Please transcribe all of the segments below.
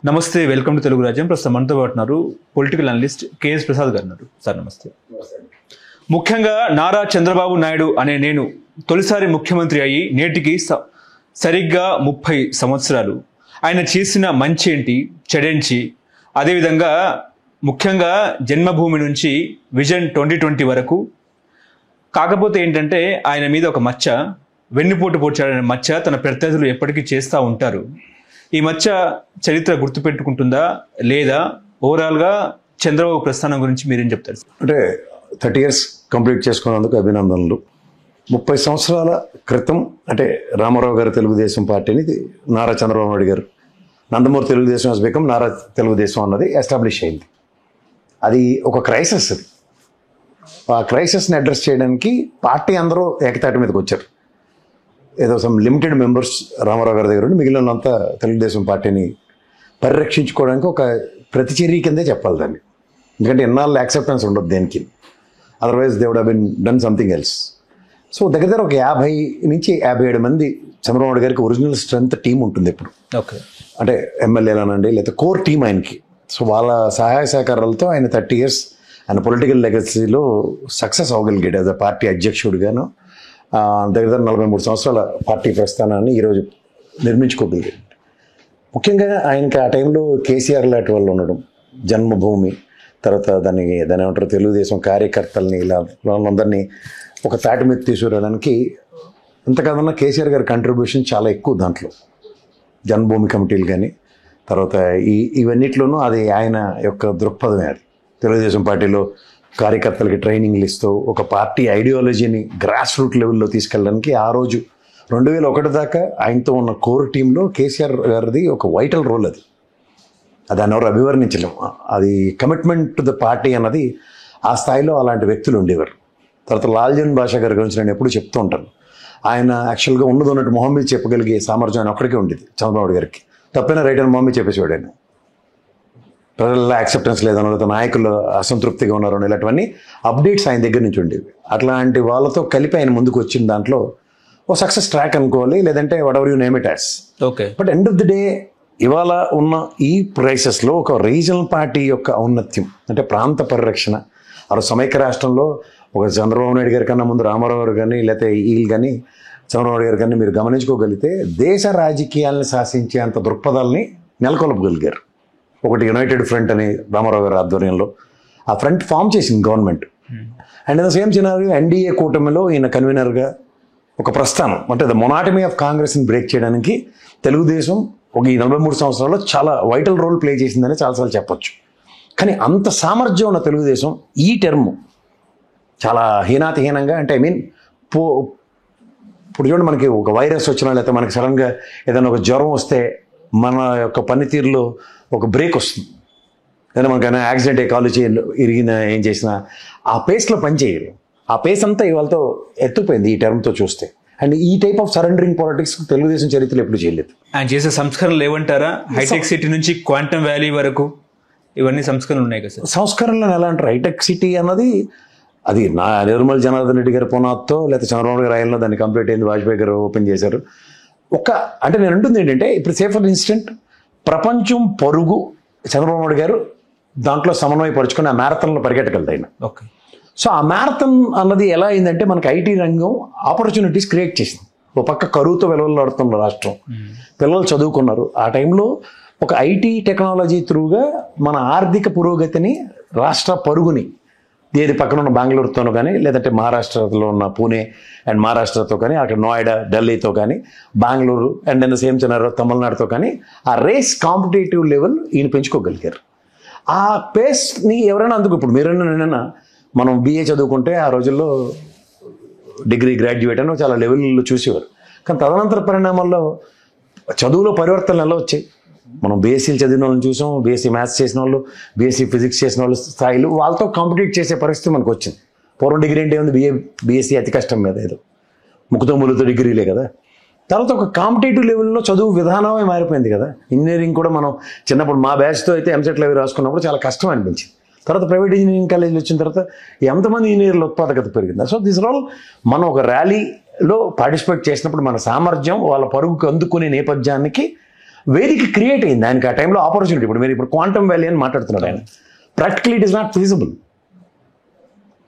నమస్తే, welcome to Telugu రాజ్యం. ప్రస్తుతం మనతో పాటున్నారు పొలిటికల్ అనలిస్ట్ కేఎస్ ప్రసాద్ గారు ఉన్నారు. సార్ నమస్తే. ముఖ్యంగా నారా చంద్రబాబు నాయుడు అనే నేను తొలిసారి ముఖ్యమంత్రి అయ్యి నేటికి సరిగ్గా 30 సంవత్సరాలు. ఆయన చేసిన మంచి ఏంటి, చెడేంటి, అదేవిధంగా ముఖ్యంగా జన్మభూమి నుంచి విజన్ 2020 వరకు. కాకపోతే ఏంటంటే ఆయన మీద ఒక మచ్చ, వెన్నుపోటు పొడిచాడనే మచ్చ తన ప్రత్యర్థులు ఎప్పటికీ చేస్తూ ఉంటారు. ఈ మచ్చ చరిత్ర గుర్తుపెట్టుకుంటుందా లేదా? ఓవరాల్గా చంద్రబాబు ప్రస్థానం గురించి మీరేం చెప్తారు? అంటే 30 years కంప్లీట్ చేసుకున్నందుకు అభినందనలు. 30 సంవత్సరాల క్రితం అంటే రామారావు గారు తెలుగుదేశం పార్టీని నారా చంద్రబాబు నాయుడు గారు నందమూరి తెలుగుదేశం హస్ బికమ్ నారా తెలుగుదేశం అన్నది ఎస్టాబ్లిష్ అయింది. అది ఒక క్రైసిస్. అది ఆ క్రైసిస్ని అడ్రస్ చేయడానికి పార్టీ అందరూ ఏకతాటి మీదకి వచ్చారు. ఏదో సమ్ లిమిటెడ్ మెంబర్స్ రామారావు గారి దగ్గర ఉండి మిగిలినంతా తెలుగుదేశం పార్టీని పరిరక్షించుకోవడానికి ఒక ప్రతిచర్య కిందే చెప్పాలి దాన్ని. ఎందుకంటే ఎన్నాళ్ళు యాక్సెప్టెన్స్ ఉండదు దేనికి, otherwise they would have been done something else. So దగ్గర ఒక 50 నుంచి 57 మంది చంద్రబాబు నాయుడు గారికి ఒరిజినల్ స్ట్రెంత్ టీం ఉంటుంది ఇప్పుడు. ఓకే, అంటే ఎమ్మెల్యేలు అనండి లేదా కోర్ టీం ఆయనకి. సో వాళ్ళ సహాయ సహకారాలతో ఆయన 30 years ఆయన పొలిటికల్ లెగసీలో సక్సెస్ అవ్వగలిగాడు. యాజ్ అ పార్టీ అధ్యక్షుడిగాను దగ్గర 43 సంవత్సరాల పార్టీ ప్రస్థానాన్ని ఈరోజు నిర్మించుకోగలిగాడు. ముఖ్యంగా ఆయనకి ఆ టైంలో కేసీఆర్ లాంటి వాళ్ళు ఉండడం, జన్మభూమి, తర్వాత దాన్ని ఏమంటారు తెలుగుదేశం కార్యకర్తల్ని ఇలా వాళ్ళందరినీ ఒక తాటి మీద తీసుకురావడానికి ఎంత కాదన్నా కేసీఆర్ గారి కంట్రిబ్యూషన్ చాలా ఎక్కువ దాంట్లో. జన్మభూమి కమిటీలు కానీ తర్వాత ఇవన్నిట్లోనూ అది ఆయన యొక్క దృక్పథమే. అది తెలుగుదేశం పార్టీలో కార్యకర్తలకి ట్రైనింగ్లు ఇస్తూ ఒక పార్టీ ఐడియాలజీని గ్రాస్ రూట్ లెవెల్లో తీసుకెళ్ళడానికి ఆ రోజు 2001 దాకా ఆయనతో ఉన్న కోర్ టీంలో కేసీఆర్ గారిది ఒక వైటల్ రోల్. అది ఆయన ఎవరు అభివర్ణించలేము. అది కమిట్మెంట్ టు ద పార్టీ అన్నది ఆ స్థాయిలో అలాంటి వ్యక్తులు ఉండేవారు. తర్వాత లాల్జన్ బాషా గారి గురించి నేను ఎప్పుడు చెప్తూ ఉంటాను. ఆయన యాక్చువల్గా ఉన్నట్టు మొహం మీద చెప్పగలిగే సామర్థ్యం ఆయన ఒక్కడికే ఉండేది. చంద్రబాబు గారికి తప్పైనా రైట్ అని మొహం మీద చెప్పేసేవాడు ఆయన. ప్రజల యాక్సెప్టెన్స్ లేదనో లేదా నాయకులు అసంతృప్తిగా ఉన్నారనో ఇలాంటివన్నీ అప్డేట్స్ ఆయన దగ్గర నుంచి ఉండేవి. అట్లాంటి వాళ్ళతో కలిపి ఆయన ముందుకు వచ్చిన దాంట్లో ఓ సక్సెస్ ట్రాక్ అనుకోవాలి, లేదంటే whatever you name it as. Okay, but end of the day ఇవాళ ఉన్న ఈ ప్రైసెస్లో ఒక రీజనల్ పార్టీ యొక్క ఔన్నత్యం అంటే ప్రాంత పరిరక్షణ. ఆ సమైక్య రాష్ట్రంలో ఒక చంద్రబాబు నాయుడు గారి కన్నా ముందు రామారావు గారు కానీ లేకపోతే వీళ్ళు కానీ చంద్రబాబు నాయుడు గారు కానీ మీరు గమనించుకోగలిగితే దేశ రాజకీయాలను శాసించే అంత దృక్పథాలని నెలకొల్పగలిగారు. ఒకటి యునైటెడ్ ఫ్రంట్ అని రామారావు గారి ఆధ్వర్యంలో ఆ ఫ్రంట్ ఫామ్ చేసింది government. And the same scenario NDA కూటమిలో ఈయన కన్వీనర్గా ఒక ప్రస్థానం అంటే ద మొనాటమీ ఆఫ్ కాంగ్రెస్ని బ్రేక్ చేయడానికి తెలుగుదేశం ఒక ఈ 43 సంవత్సరాల్లో చాలా వైటల్ రోల్ ప్లే చేసిందని చాలాసార్లు చెప్పొచ్చు. కానీ అంత సామర్థ్యం ఉన్న తెలుగుదేశం ఈ టర్మ్ చాలా హీనాతిహీనంగా అంటే ఇప్పుడు చూడండి, మనకి ఒక వైరస్ వచ్చినా లేకపోతే మనకి సడన్గా ఏదైనా ఒక జ్వరం వస్తే మన యొక్క పనితీరులో ఒక బ్రేక్ వస్తుంది. లేదా మనకైనా యాక్సిడెంట్ కాలు ఇరిగిన ఏం చేసినా ఆ పేస్లో పనిచేయాలి. ఆ పేస్ అంతా ఇవాళతో ఎత్తుపోయింది ఈ టర్మ్తో చూస్తే. అండ్ ఈ type of surrendering politics Telugu Desam చరిత్రలో ఎప్పుడు చేయలేదు. ఆయన చేసే సంస్కరణలు ఏమంటారా? హైటెక్ సిటీ నుంచి క్వాంటమ్ వ్యాలీ వరకు ఇవన్నీ సంస్కరణలు ఉన్నాయి కదా సార్. సంస్కరణలు ఎలా అంటారు? హైటెక్ సిటీ అన్నది అది నిర్మల్ జనార్దన్ రెడ్డి గారి పునాదితో లేకపోతే చంద్రబాబు గారి ఆయనలో దాన్ని కంప్లీట్ అయింది. వాజ్పేయి గారు ఓపెన్ చేశారు. అంటే నేను అంటుంది ఏంటంటే ఇప్పుడు సే ఫర్ ఇన్స్టెంట్ ప్రపంచం పరుగు చంద్రబాబు నాయుడు గారు దాంట్లో సమన్వయపరుచుకుని ఆ మ్యారథాన్లో పరిగెట్టగలదు ఆయన. ఓకే, సో ఆ మ్యారథాన్ అన్నది ఎలా అయిందంటే మనకి ఐటీ రంగం ఆపర్చునిటీస్ క్రియేట్ చేసింది. ఒక పక్క కరువుతో వెలవలాడుతున్న రాష్ట్రం, పిల్లలు చదువుకున్నారు. ఆ టైంలో ఒక ఐటీ టెక్నాలజీ త్రూగా మన ఆర్థిక పురోగతిని రాష్ట్ర పరుగుని ఏది పక్కన ఉన్న బెంగళూరుతోనూ కానీ లేదంటే మహారాష్ట్రలో ఉన్న పూణే అండ్ మహారాష్ట్రతో కానీ అక్కడ నోయిడా ఢిల్లీతో కానీ Bengaluru and in the same చిన్న తమిళనాడుతో కానీ ఆ రేస్ కాంపిటేటివ్ లెవెల్ ఈయన పెంచుకోగలిగారు. ఆ పేస్ని ఎవరైనా అందుకు ఇప్పుడు మీరైనా మనం BA చదువుకుంటే ఆ రోజుల్లో డిగ్రీ గ్రాడ్యుయేట్ అని చాలా లెవెల్లో చూసేవారు. కానీ తదనంతర పరిణామాల్లో చదువులో పరివర్తనలు ఎలా వచ్చాయి? మనం BScలు చదివిన వాళ్ళని చూసాం, BSc మ్యాథ్స్ చేసిన వాళ్ళు, BSc ఫిజిక్స్ చేసిన వాళ్ళు స్థాయిలు వాళ్ళతో కాంపిటీట్ చేసే పరిస్థితి మనకు వచ్చింది. పూర్వం డిగ్రీ అంటే ఉంది, BSc అతి కష్టం మీద ఏదో ముక్కుతో ములుతో డిగ్రీలే కదా. తర్వాత ఒక కాంపిటేటివ్ లెవెల్లో చదువు విధానమే మారిపోయింది కదా. ఇంజనీరింగ్ కూడా మనం చిన్నప్పుడు మా బ్యాచ్తో అయితే ఎంసెట్లు అవి రాసుకున్నప్పుడు చాలా కష్టం అనిపించింది. తర్వాత ప్రైవేట్ ఇంజనీరింగ్ కాలేజీలు వచ్చిన తర్వాత ఎంతమంది ఇంజనీర్ల ఉత్పాదకత పెరిగింది. సో దిస్ ఆల్ మనం ఒక ర్యాలీలో పార్టిసిపేట్ చేసినప్పుడు మన సామర్థ్యం వాళ్ళ పరుగుకు అందుకునే నేపథ్యానికి వేదిక క్రియేట్ అయింది ఆయనకి ఆ టైంలో ఆపర్చునిటీ. ఇప్పుడు మీరు ఇప్పుడు క్వాంటమ్ వ్యాలీ అని మాట్లాడుతున్నాడు ఆయన, practically it is not feasible.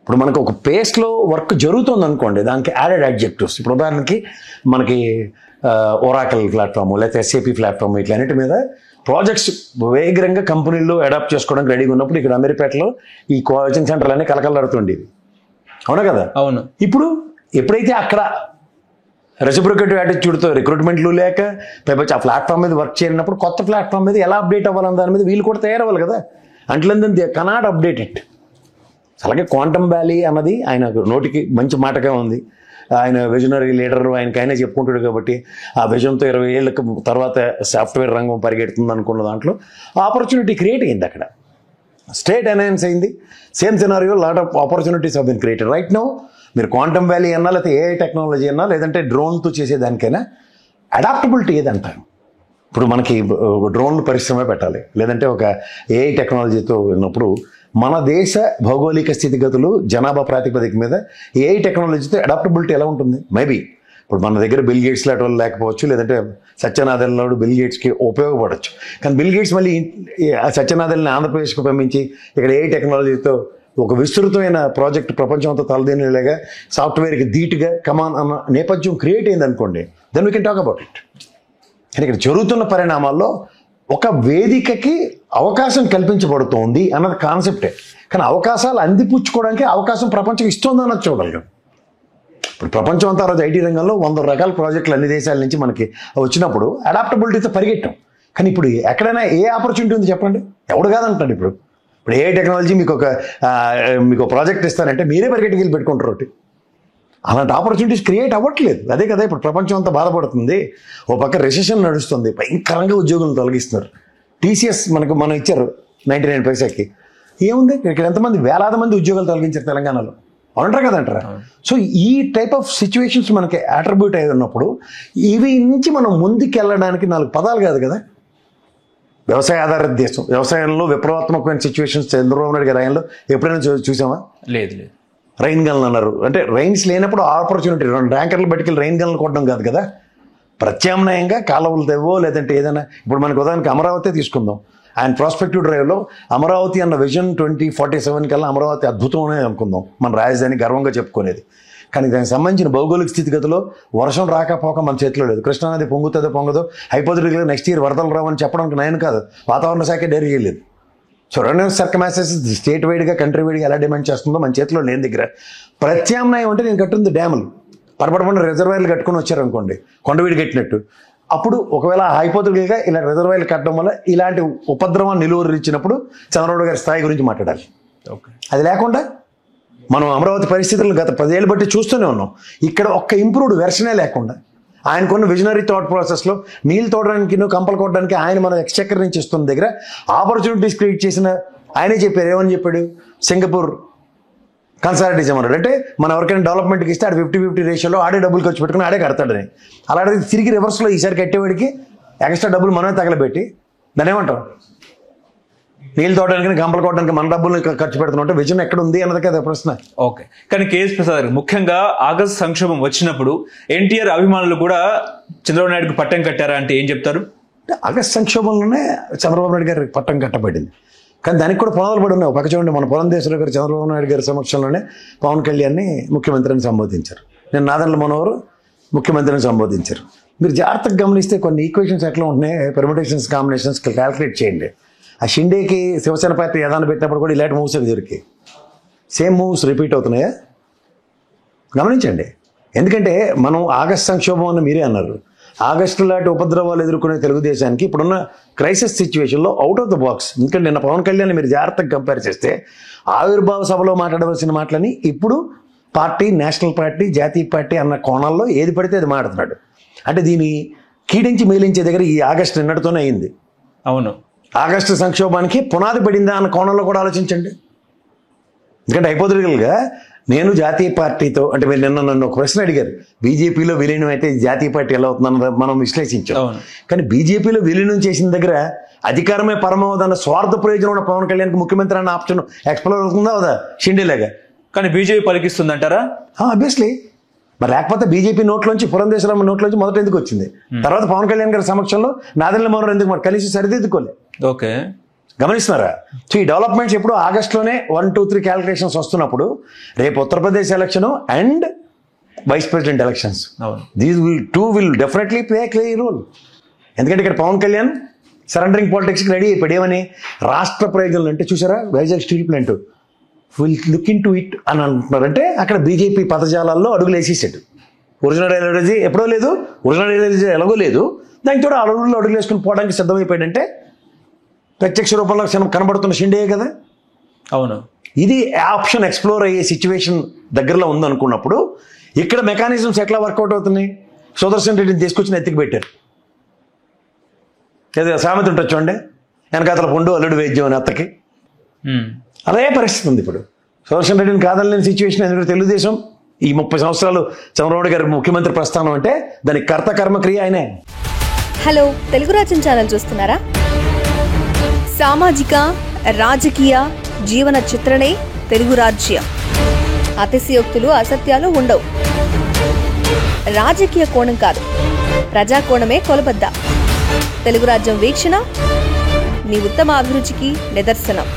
ఇప్పుడు మనకు ఒక పేస్లో వర్క్ జరుగుతుంది అనుకోండి, దానికి యాడెడ్ అడ్జెక్టివ్స్. ఇప్పుడు ఉదాహరణకి మనకి ఒరాకల్ ప్లాట్ఫామ్ లేకపోతే ఎస్ఏపీ ప్లాట్ఫామ్ ఇట్లన్నిటి మీద ప్రాజెక్ట్స్ వేగంగా కంపెనీల్లో అడాప్ట్ చేసుకోవడానికి రెడీగా ఉన్నప్పుడు ఇక్కడ అమీర్పేటలో ఈ కోచింగ్ సెంటర్లు అన్నీ కలకలాడుతుండేవి, అవునా కదా? అవును. ఇప్పుడు ఎప్పుడైతే అక్కడ రెసిప్రొకేటివ్ యాటిట్యూడ్తో రిక్రూట్మెంట్లు లేక పైపచ్చి ఆ ప్లాట్ఫామ్ మీద వర్క్ చేయనప్పుడు కొత్త ప్లాట్ఫామ్ మీద ఎలా అప్డేట్ అవ్వాలని దాని మీద వీళ్ళు కూడా తయారవ్వాలి కదా. అంటే దే కెనాట్ అప్డేట్ ఇట్. అలాగే క్వాంటమ్ వ్యాలీ అన్నది ఆయన నోటికి మంచి మాటగా ఉంది. ఆయన విజనరీ లీడర్, ఆయనకైనా చెప్పుకుంటాడు కాబట్టి ఆ విజన్తో 20 ఏళ్ళకి తర్వాత సాఫ్ట్వేర్ రంగం పరిగెడుతుంది అనుకున్న దాంట్లో ఆపర్చునిటీ క్రియేట్ అయింది. అక్కడ స్టేట్ ఎన్హాన్స్ అయింది. Same scenario lot of opportunities have been created right now. మీరు క్వాంటమ్ వ్యాలీ అన్నా, లేకపోతే ఏఐ టెక్నాలజీ అన్నా, లేదంటే డ్రోన్తో చేసేదానికైనా అడాప్టబిలిటీ ఏదంటారు. ఇప్పుడు మనకి డ్రోన్లు పరిశ్రమ పెట్టాలి, లేదంటే ఒక ఏఐ టెక్నాలజీతో ఉన్నప్పుడు మన దేశ భౌగోళిక స్థితిగతులు జనాభా ప్రాతిపదిక మీద ఏఐ టెక్నాలజీతో అడాప్టబిలిటీ ఎలా ఉంటుంది? మేబీ ఇప్పుడు మన దగ్గర బిల్ గేట్స్ లాంటి వాళ్ళు లేకపోవచ్చు, లేదంటే సత్యనాథెల్లాడు బిల్ గేట్స్కి ఉపయోగపడవచ్చు. కానీ బిల్ గేట్స్ మళ్ళీ సత్యనాథెల్ని ఆంధ్రప్రదేశ్కి పంపించి ఇక్కడ ఏఐ టెక్నాలజీతో ఒక విస్తృతమైన ప్రాజెక్ట్ ప్రపంచంతో తలదీనిలాగా సాఫ్ట్వేర్కి ధీటుగా కమాన్ అన్న నేపథ్యం క్రియేట్ అయింది అనుకోండి, then we can talk about it. కానీ ఇక్కడ జరుగుతున్న పరిణామాల్లో ఒక వేదికకి అవకాశం కల్పించబడుతోంది అన్నది కాన్సెప్టే. కానీ అవకాశాలు అందిపుచ్చుకోవడానికి అవకాశం ప్రపంచం ఇస్తుంది అన్నది చూడాలి. ఇప్పుడు ప్రపంచం అంతా రోజు ఐటీ రంగంలో 100 రకాల ప్రాజెక్టులు అన్ని దేశాల నుంచి మనకి వచ్చినప్పుడు అడాప్టబిలిటీతో పరిగెట్టాం. కానీ ఇప్పుడు ఎక్కడైనా ఏ ఆపర్చునిటీ ఉంది చెప్పండి? ఎవడు కాదంటాడు. ఇప్పుడు ఏ టెక్నాలజీ మీకు ప్రాజెక్ట్ ఇస్తారంటే మీరే పరిగెట్టుకు వెళ్ళి పెట్టుకుంటారు ఒకటి. అలాంటి ఆపర్చునిటీస్ క్రియేట్ అవ్వట్లేదు. అదే కదా ఇప్పుడు ప్రపంచం అంతా బాధపడుతుంది. ఓ పక్క రెసెషన్ నడుస్తుంది, భయంకరంగా ఉద్యోగులను తొలగిస్తున్నారు. టీసీఎస్ మనం ఇచ్చారు 99 పైసాకి. ఏముంది ఇక్కడ ఎంతమంది వేలాది మంది ఉద్యోగాలు తొలగించారు తెలంగాణలో, అంటారు కదంటారా? సో ఈ టైప్ ఆఫ్ సిచ్యువేషన్స్ మనకి అట్రిబ్యూట్ అయి ఉన్నప్పుడు ఇవి నుంచి మనం ముందుకు వెళ్ళడానికి 4 పదాలు కాదు కదా. వ్యవసాయ ఆధారిత దేశం, వ్యవసాయంలో విప్లవాత్మకమైన సిచ్యువేషన్స్ చంద్రబాబు నాయుడు గారి ఆయనలో ఎప్పుడైనా చూసామా? లేదు. రైన్ గన్లు అన్నారు. అంటే రైన్స్ లేనప్పుడు ఆపర్చునిటీ, 2 ర్యాంకర్లు బయటికి రైన్ గన్లు కొట్టడం కాదు కదా, ప్రత్యామ్నాయంగా కాలువలు తెవో లేదంటే ఏదైనా. ఇప్పుడు మనకు ఉదాహరణకి అమరావతి తీసుకుందాం. ఆయన ప్రాస్పెక్టివ్ డ్రైవ్లో అమరావతి అన్న విజన్ 2047 కల్లా అమరావతి అద్భుతమే అనుకుందాం, మన రాజధాని గర్వంగా చెప్పుకునేది. కానీ దానికి సంబంధించిన భౌగోళిక స్థితిగతిలో వర్షం రాకపోక మన చేతిలో లేదు. కృష్ణానది పొంగుతుందో పొంగదో, హైపోథెటికల్గా నెక్స్ట్ ఇయర్ వరదలు రావని చెప్పడానికి నేను కాదు, వాతావరణ శాఖ డైరీ చేయలేదు. సో రెండు సర్కమాసెస్ స్టేట్ వైడ్గా కంట్రీ వైడ్గా ఎలా డిమాండ్ చేస్తుందో మన చేతిలో లేని దగ్గర ప్రత్యామ్నాయం అంటే నేను కట్టింది డ్యాములు, పరపడకుండా రిజర్వాయర్లు కట్టుకొని వచ్చారనుకోండి, కొండవీడి కట్టినట్టు. అప్పుడు ఒకవేళ హైపోథెటికల్గా ఇలా రిజర్వాయర్లు కట్టడం వల్ల ఇలాంటి ఉపద్రవాన్ని నిలువరు ఇచ్చినప్పుడు చంద్రబాబు గారి స్థాయి గురించి మాట్లాడాలి. అది లేకుండా మనం అమరావతి పరిస్థితులను గత 10 ఏళ్ళు బట్టి చూస్తూనే ఉన్నాం. ఇక్కడ ఒక్క ఇంప్రూవ్డ్ వెర్షనే లేకుండా ఆయనకున్న విజనరీ థాట్ ప్రాసెస్లో నీళ్ళు తోడడానికి కంపలు కొట్టడానికి ఆయన మన ఎక్స్చెక్కర్ నుంచి ఇస్తున్న దగ్గర ఆపర్చునిటీస్ క్రియేట్ చేసిన ఆయనే చెప్పారు. ఏమని చెప్పాడు? సింగపూర్ కన్సాలిటిజం అన్నాడు. అంటే మనం ఎవరికైనా డెవలప్మెంట్కి ఇస్తే ఆడు 50-50 రేషియోలో ఆడే డబ్బులు ఖర్చు పెట్టుకుని ఆడే కడతాడని. అలాంటిది తిరిగి రివర్స్లో ఈసారి కట్టేవాడికి ఎక్స్ట్రా డబ్బులు మనమే తగలబెట్టి దాన్ని ఏమంటాం? నీళ్ళు తోడడానికి కంపలు కొట్టడానికి మన డబ్బులు ఖర్చు పెడుతున్నట్టు విజన్ ఎక్కడ ఉంది అన్నది కదా ప్రశ్న. ఓకే. కానీ కేఎస్ ప్రసాద్ గారు ముఖ్యంగా ఆగస్టు సంక్షోభం వచ్చినప్పుడు ఎన్టీఆర్ అభిమానులు కూడా చంద్రబాబు నాయుడుకి పట్టం కట్టారా అంటే ఏం చెప్తారు? ఆగస్టు సంక్షోభంలోనే చంద్రబాబు నాయుడు గారికి పట్టం కట్టబడింది. కానీ దానికి కూడా పునాదులు పడి ఉన్నాయి. పక్క చూడండి, మన పురంధేశ్వర గారు చంద్రబాబు నాయుడు గారి సమక్షంలోనే పవన్ కళ్యాణ్ని ముఖ్యమంత్రిని సంబోధించారు. నేను నాదెండ్ల మనోహర్ ముఖ్యమంత్రిని సంబోధించారు. మీరు జాగ్రత్తగా గమనిస్తే కొన్ని ఈక్వేషన్స్ ఎట్లా ఉంటున్నాయి, పెర్ముటేషన్స్ కాంబినేషన్స్ క్యాల్కులేట్ చేయండి. ఆ షిండేకి శివసేన పార్టీ యదాన్ని పెట్టినప్పుడు కూడా ఇలాంటి మూవ్స్ అవి దొరికి సేమ్ మూవ్స్ రిపీట్ అవుతున్నాయా గమనించండి. ఎందుకంటే మనం ఆగస్టు సంక్షోభం అని మీరే అన్నారు. ఆగస్టు లాంటి ఉపద్రవాలు ఎదుర్కొనే తెలుగుదేశానికి ఇప్పుడున్న క్రైసిస్ సిచ్యువేషన్లో అవుట్ ఆఫ్ ద బాక్స్. ఎందుకంటే నిన్న పవన్ కళ్యాణ్ మీరు జాగ్రత్తగా కంపేర్ చేస్తే ఆవిర్భావ సభలో మాట్లాడవలసిన మాటలని ఇప్పుడు పార్టీ, నేషనల్ పార్టీ, జాతీయ పార్టీ అన్న కోణాల్లో ఏది పడితే అది మాట్లాడుతున్నాడు. అంటే దీన్ని కీడించి మేలించే దగ్గర ఈ ఆగస్టు నిన్నటితోనే అయింది. అవును. ఆగస్టు సంక్షోభానికి పునాది పడిందా అన్న కోణంలో కూడా ఆలోచించండి. ఎందుకంటే హైపోథెటికల్గా నేను జాతీయ పార్టీతో అంటే మీరు నిన్న నన్ను ఒక ప్రశ్న అడిగారు, బీజేపీలో విలీనం అయితే జాతీయ పార్టీ ఎలా అవుతుందన్నది మనం విశ్లేషించాం. కానీ బీజేపీలో విలీనం చేసిన దగ్గర అధికారమే పరమవదన్న స్వార్థ ప్రయోజనం ఉన్న పవన్ కళ్యాణ్కి ముఖ్యమంత్రి అన్న ఆప్షన్ ఎక్స్ప్లోర్ అవుతుందా అవుదా షిండేలాగా? కానీ బీజేపీ పలికిస్తుందంటారా? ఆబ్వియస్లీ మరి లేకపోతే బీజేపీ నోట్లోంచి పురంధేశ్వరమ్మ నోట్లోంచి మొదట ఎందుకు వచ్చింది? తర్వాత పవన్ కళ్యాణ్ గారి సమక్షంలో నాదెండ్ల మనోహర్ ఎందుకు మరి కనీసం సరిదిద్దుకోలే? ఓకే, గమనిస్తున్నారా? సో ఈ డెవలప్మెంట్స్ ఎప్పుడు ఆగస్టులోనే 1, 2, 3 క్యాలిక్యులేషన్స్ వస్తున్నప్పుడు రేపు Uttar Pradesh election and vice president elections, these will definitely play key role. ఎందుకంటే ఇక్కడ పవన్ కళ్యాణ్ సరెండరింగ్ పాలిటిక్స్కి రెడీ అయిపోయాడు. ఏమని? రాష్ట్ర ప్రయోజనాలు అంటే చూసారా, Vizag steel plant will look into it అని అంటున్నారంటే అక్కడ బీజేపీ పదజాలాల్లో అడుగులు వేసేసాడు. ఒరిజినల్ ఐడియాలజీ ఎప్పుడో లేదు, ఒరిజినల్ ఐడియాలజీ ఎలాగో లేదు, దానికి కూడా అడుగులు వేసుకుని పోవడానికి సిద్ధమైపోయాడంటే ప్రత్యక్ష రూపంలో కనబడుతున్న షిండే కదా. అవును, ఇది ఆప్షన్ ఎక్స్ప్లోర్ అయ్యే సిచ్యువేషన్ దగ్గరలో ఉందనుకున్నప్పుడు ఇక్కడ మెకానిజమ్స్ ఎట్లా వర్కౌట్ అవుతున్నాయి? సుదర్శన్ రెడ్డిని తీసుకొచ్చిన ఎత్తికి పెట్టారు. ఏదో సామెత ఉంటుంది చూడండి, వెనకాతల పొండు అల్లుడు వేద్యం అని అత్తకి. అదే పరిస్థితి ఉంది ఇప్పుడు. సుదర్శన్ రెడ్డిని కాదనలేని సిచ్యువేషన్. ఎందుకంటే తెలుగుదేశం ఈ 30 సంవత్సరాలు చంద్రబాబు గారి ముఖ్యమంత్రి ప్రస్థానం అంటే దానికి కర్త కర్మక్రియ ఆయనే. హలో, తెలుగు రాజ్యం ఛానల్ చూస్తున్నారా? సామాజిక, రాజకీయ, జీవన చిత్రణే తెలుగు రాజ్యం. అతిశయోక్తులు, అసత్యాలు ఉండవు. రాజకీయ కోణం కాదు, ప్రజా కోణమే కొలబద్ద. తెలుగు రాజ్యం వీక్షణ మీ ఉత్తమ అభిరుచికి నిదర్శనం.